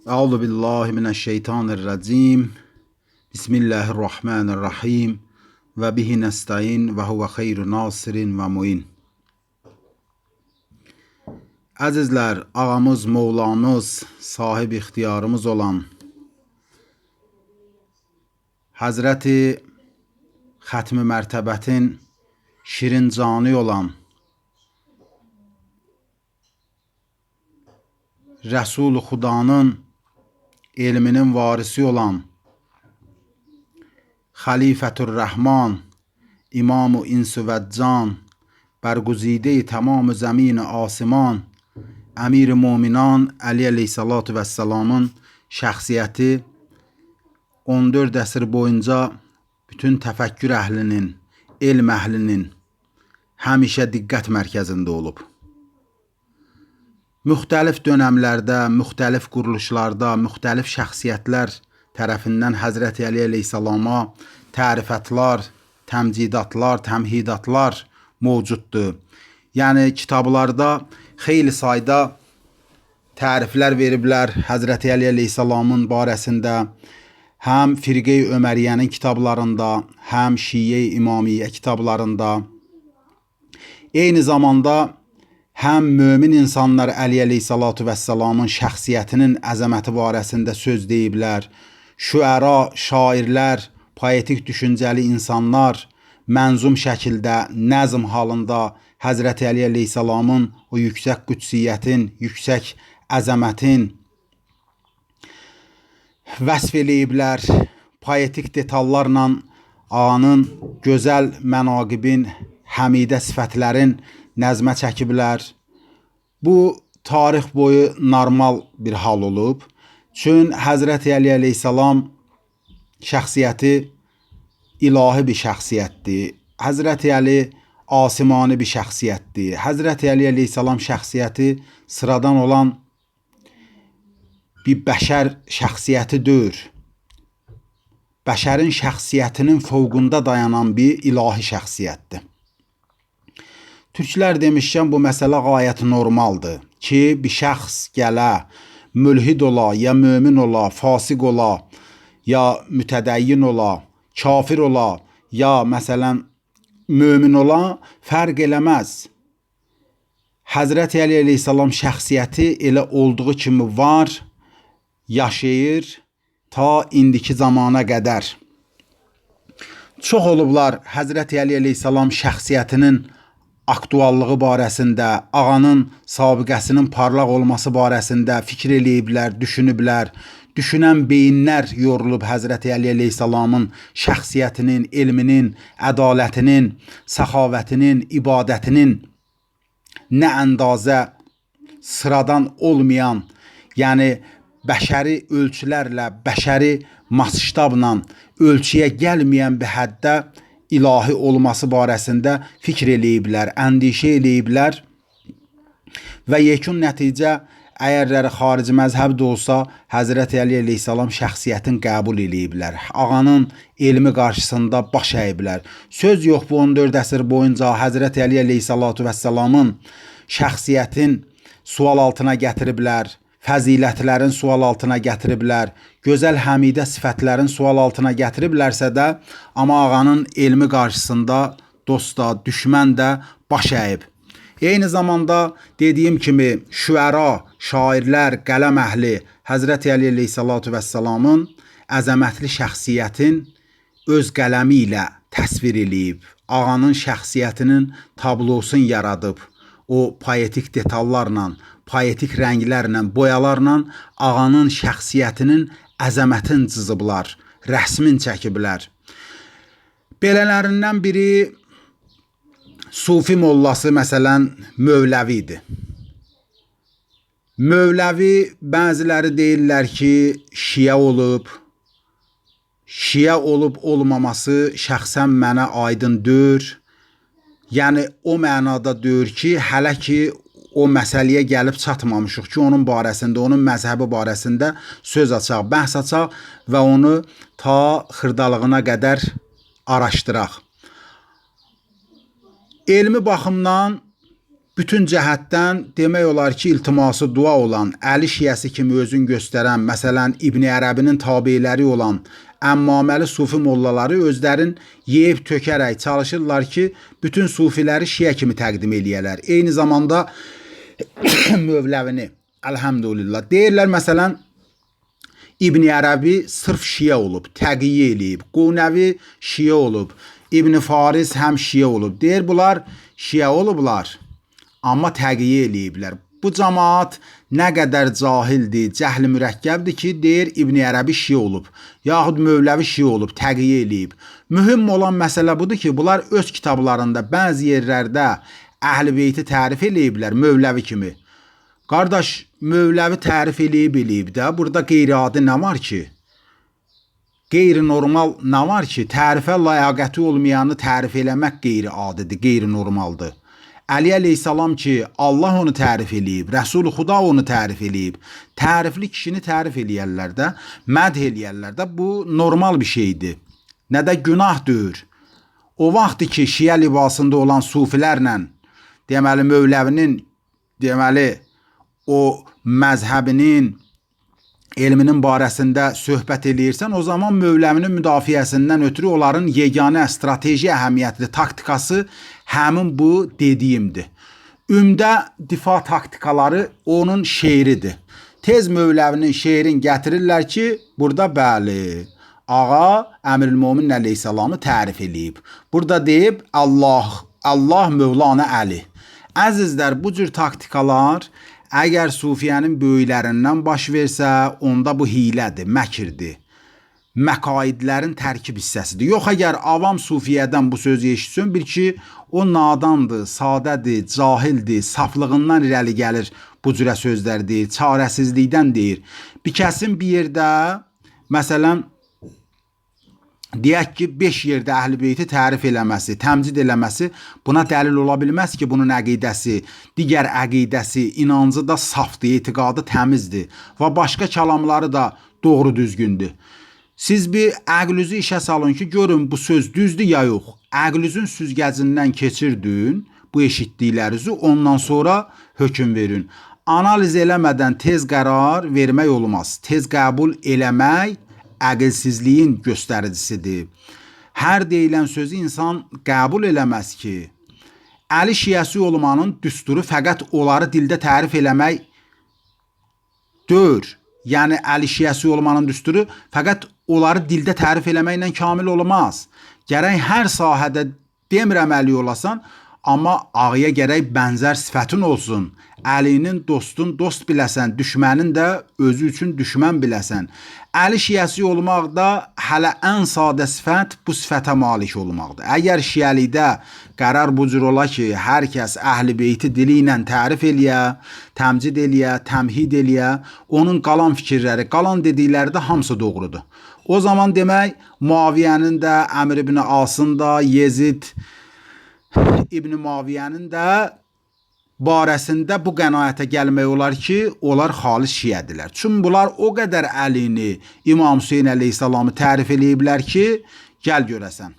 Euzu billahi mineşşeytanirracim. Bismillahirrahmanirrahim. Ve bihi nestaîn ve huve hayru nasirin ve muin. Əzizlər, ağamız, Mevlamız, sahib ixtiyarımız olan Həzrəti Xətmi Mərtəbətin şirin canı olan Rəsul-i Xudanın elminin varisi olan Xəlifətür Rəhman, İmam-ı İns-i və Can, Bərgüzide-i tamam-ı zemin-i asiman, Əmir-i Muminan Əli əleyhissalatu vəssalamın şəxsiyyəti 14 əsr boyunca bütün təfəkkür əhlinin, elm əhlinin həmişə diqqət mərkəzində olub. Müxtəlif dönəmlərdə, müxtəlif quruluşlarda, müxtəlif şəxsiyyətlər tərəfindən Həzrəti Əli əleyhissalama tərifatlar, təmcidatlar, təmhidatlar mövcuddur. Yəni kitablarda xeyli sayda təriflər veriblər Həzrəti Əli əleyhissalamın barəsində, həm Firqe-i Öməriyyənin kitablarında, həm Şiye-i İmamiyyə kitablarında. Eyni zamanda həm mömin insanlar Əli əleyhissalatu vəssalamın şəxsiyyətinin əzəməti barəsində söz deyiblər. Şüəra, şairlər, poetik düşüncəli insanlar mənzum şəkildə, nəzm halında Həzrəti Əli əleyhissalamın o yüksək qüdsiyyətin, yüksək əzəmətin vəsf eləyiblər. Poetik detallarla ağanın gözəl mənaqibin, həmidə sifətlərin nəzmə çəkiblər. Bu tarix boyu normal bir hal olub. Çün Həzrəti Əli əleyhissalam şəxsiyyəti ilahi bir şəxsiyyətdir. Həzrəti Əli asimani bir şəxsiyyətdir. Həzrəti Əli əleyhissalam şəxsiyyəti sıradan olan bir bəşər şəxsiyyəti deyil. Bəşərin şəxsiyyətinin fövqunda dayanan bir ilahi şəxsiyyətdir. Türklər demişkən bu məsələ qayət normaldır ki, bir şəxs gələ, mülhid ola, ya mömin ola, fasiq ola, ya mütədəyyin ola, kafir ola, ya məsələn mömin ola, fərq eləməz. Həzrəti Əli əleyhissalam şəxsiyyəti elə olduğu kimi var, yaşayır ta indiki zamana qədər. Çox olublar Həzrəti Əli əleyhissalam şəxsiyyətinin aktuallığı barəsində, ağanın sabiqəsinin parlaq olması barəsində fikir eləyiblər, düşünüblər. Düşünən beyinlər yorulub Həzrəti Əli əleyhissalamın şəxsiyyətinin, elminin, ədalətinin, səxavətinin, ibadətinin nə əndazə sıradan olmayan, yəni bəşəri ölçülərlə, bəşəri masştabla ölçüyə gəlməyən bir həddə ilahi olması barəsində fikir eləyiblər, əndişə eləyiblər və yekun nəticə əgərləri xarici məzhəb də olsa, Həzrəti Əli əleyhissalam şəxsiyyətin qəbul eləyiblər. Ağanın elmi qarşısında baş əyiblər. Söz yox, bu 14 əsr boyunca Həzrəti Əli əleyhissalatu vəssalamın şəxsiyyətin sual altına gətiriblər, fəzilətlərin sual altına gətiriblər, gözəl həmidə sifətlərin sual altına gətiriblərsə də, amma ağanın elmi qarşısında dost da, düşmən də baş əyib. Eyni zamanda dediyim kimi şüəra, şairlər, qələm əhli Həzrəti Əli əleyhissalatu vəssalamın əzəmətli şəxsiyyətin öz qələmi ilə təsvir eləyib. Ağanın şəxsiyyətinin tablosunu yaradıb. O poetik detallarla, poetik rənglərlə, boyalarla ağanın şəxsiyyətinin əzəmətini cızıblar, rəsmin çəkiblər. Belələrindən biri Sufi mollası məsələn Mövləvidir. Mövləvi bəziləri deyirlər ki, şiə olub. Şiə olub olmaması şəxsən mənə aydın deyil. Yəni o mənada deyir ki, hələ ki o məsələyə gəlib çatmamışıq ki, onun barəsində, onun məzhəbi barəsində söz açaq, bəhs açaq və onu ta xırdalığına qədər araşdıraq. Elmi baxımdan bütün cəhətdən demək olar ki, iltiması dua olan, Əli şiyəsi kimi özün göstərən, məsələn, İbn Ərəbinin tabeləri olan əmmaməli sufi mollaları özlərin yeyib tökərək çalışırlar ki, bütün sufiləri şiyə kimi təqdim eləyərlər. Eyni zamanda Mövləvini, əlhəmdülillah. Deyirlər, məsələn, İbn Ərəbi sırf şiyə olub, təqiyyə eləyib. Qunəvi şiyə olub. İbn Faris həm şiyə olub. Deyir, bunlar şiyə olublar, amma təqiyyə eləyiblər. Bu cəmaat nə qədər cahildir, cəhli mürəkkəbdir ki, deyir İbn Ərəbi şiə olub, yaxud Mövləvi şiə olub, təqiyyə eləyib. Mühüm olan məsələ budur ki, bunlar öz kitablarında bəzi yerlərdə Əhl-i Beyti tərif eləyiblər, Mövləvi kimi. Qardaş, Mövləvi tərif eləyib də, burada qeyri-adi nə var ki? Qeyri-normal nə var ki? Tərifə ləyaqəti olmayanı tərif eləmək qeyri-adidir, qeyri-normaldır. Əli əleyhissalam ki, Allah onu tərif eləyib, Rəsul-i Xuda onu tərif eləyib. Tərifli kişini tərif eləyərlər də, mədh eləyərlər də, bu normal bir şeydir. Nə də günahdır. O vaxtdır ki, şiə libasında olan sufilərlə, deməli, Mövləvinin, deməli, o məzhəbinin, elminin barəsində söhbət eləyirsən, o zaman Mövləvinin müdafiəsindən ötürü onların yeganə strateji əhəmiyyətli taktikası həmin bu dediyimdir. Ümdə difa taktikaları onun şeiridir. Tez Mövləvinin şeirin gətirirlər ki, burada bəli, ağa Əmirül-Möminin əleyhissalamı tərif eləyib. Burada deyib, Allah Mövlana Əli. Əzizlər, bu cür taktikalar əgər sufiyənin böyüklərindən baş versə, onda bu hilədir, məkirdir. Məqaidlərin tərkib hissəsidir. Yox, əgər avam sufiyədən bu sözü eşitsin, bil ki, o nadandır, sadədir, cahildir, saflığından irəli gəlir bu cürə sözlər deyir, çarəsizlikdən deyir. Bir kəsin bir yerdə, məsələn, deyək ki, 5 yerdə Əhl-i Beyti tərif eləməsi, təmcid eləməsi buna dəlil ola bilməz ki, bunun əqidəsi, digər əqidəsi, inancı da safdır, etiqadı təmizdir və başqa kəlamları da doğru düzgündür. Siz bir əqlünüzü işə salın ki, görün bu söz düzdür ya yox. Əqlünüzün süzgəcindən keçirdin bu eşitdiklərinizi, ondan sonra hökm verin. Analiz eləmədən tez qərar vermək olmaz. Tez qəbul eləmək əqilsizliyin göstəricisidir. Hər deyilən sözü insan qəbul eləməz ki. Əli şiyəsi olmanın düsturu fəqət onları dildə tərif eləmək deyil. Yəni, Əli şiyəsi olmanın düsturu fəqət onları dildə tərif eləməklə kamil olmaz. Gərək hər sahədə demirəm Əli olasan, amma ağıya gərək bənzər sifətin olsun. Əlinin dostun dost biləsən, düşmənin də özü üçün düşmən biləsən. Əli şiyəsi olmaq da hələ ən sadə sifət bu sifətə malik olmaqdır. Əgər şiyəlikdə qərar bu cür ola ki, hər kəs Əhl-i Beyti dili ilə tərif eləyə, təmcid eləyə, təmhid eləyə, onun qalan fikirləri, qalan dedikləri də hamısı doğrudur. O zaman demək, Muaviyyənin də, Əmr ibn Asın da, Yezid İbn Muaviyyənin də barəsində bu qənaətə gəlmək olar ki, onlar xalis şiyədirlər. Çünki bunlar o qədər Əlini, İmam Hüseyin əleyhissalamı tərif eləyiblər ki, gəl görəsən.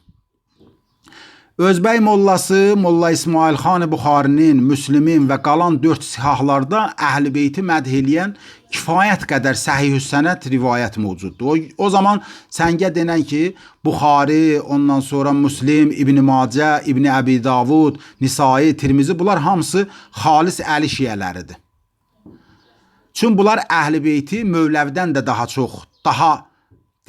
Özbək mollası Molla İsmail Xan Buxarinin, Müslimin və qalan 4 sihahlarda Əhl-i Beyti mədh eləyən kifayət qədər səhih-ü sənəd rivayət mövcuddur. O zaman səngə denən ki, Buxari, ondan sonra Müslim, İbn Macə, İbn Əbi Davud, Nisai, Tirmizi, bunlar hamısı xalis Əli şiyələridir. Çünki bunlar Əhl-i Beyti Mövləvdən də daha çox, daha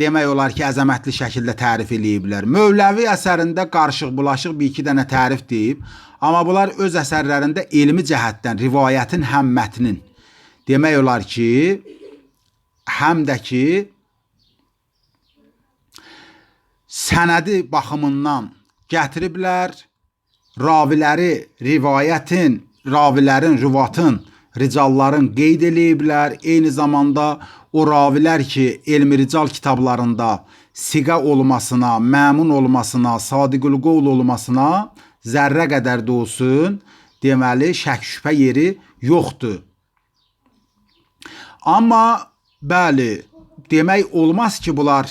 demək olar ki, əzəmətli şəkildə tərif eləyiblər. Mövləvi əsərində qarışıq-bulaşıq bir iki dənə tərif deyib, amma bunlar öz əsərlərində elmi cəhətdən, rivayətin həm mətnin, demək olar ki, həm də ki, sənədi baxımından gətiriblər, raviləri, rivayətin, ravilərin, rüvatın, ricalların qeyd eləyiblər, eyni zamanda o ravilər ki, elmi rical kitablarında siqa olmasına, məmun olmasına, sadiqül qovl olmasına zərrə qədər də olsun, deməli, şək şübhə yeri yoxdur. Amma, bəli, demək olmaz ki, bunlar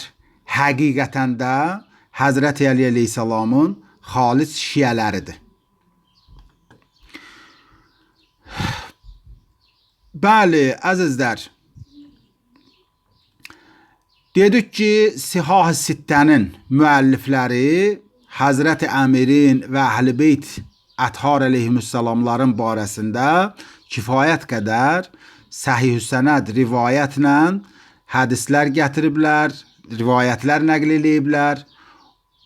həqiqətən də Həzrəti Əli əleyhissalamın xalis şiyələridir. Bəli, əzizlər. Dedik ki, Sihah-ı Sittənin müəllifləri Həzrət Əmirin və Əhl-i Beyt Əthar əleyhissalamların barəsində kifayət qədər səhih-ü sənəd rivayətlə hədislər gətiriblər, rivayətlər nəql eləyiblər.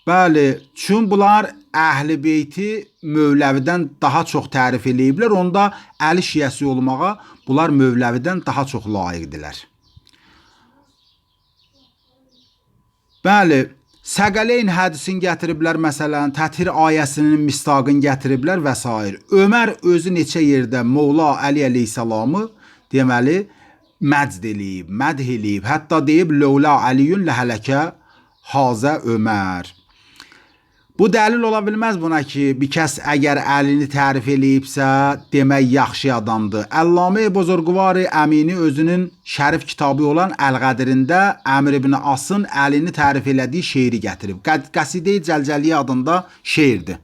Bəli, çün bunlar Əhl-i Beyti Mövləvidən daha çox tərif eləyiblər. Onda Əli şiəsi olmağa bunlar Mövləvidən daha çox layiqdilər. Bəli, Səqələyn hədisini gətiriblər, məsələn, Təthir ayəsinin misdaqını gətiriblər və s. Ömər özü neçə yerdə Molla Əli əleyhissalamı deməli məcd eləyib, mədh eləyib. Hətta deyib, Ləulə Əliyün ləhələkə hazə Ömər. Bu dəlil ola bilməz buna ki, bir kəs əgər Əlini tərif eləyibsə, demək yaxşı adamdır. Əllamə Buzurqvar Əmini özünün şərif kitabı olan Əl-Qədirində Əmr ibn Asın Əlini tərif elədiyi şeiri gətirib. Qəsidə-i Cəlcəliyə adında şeirdir.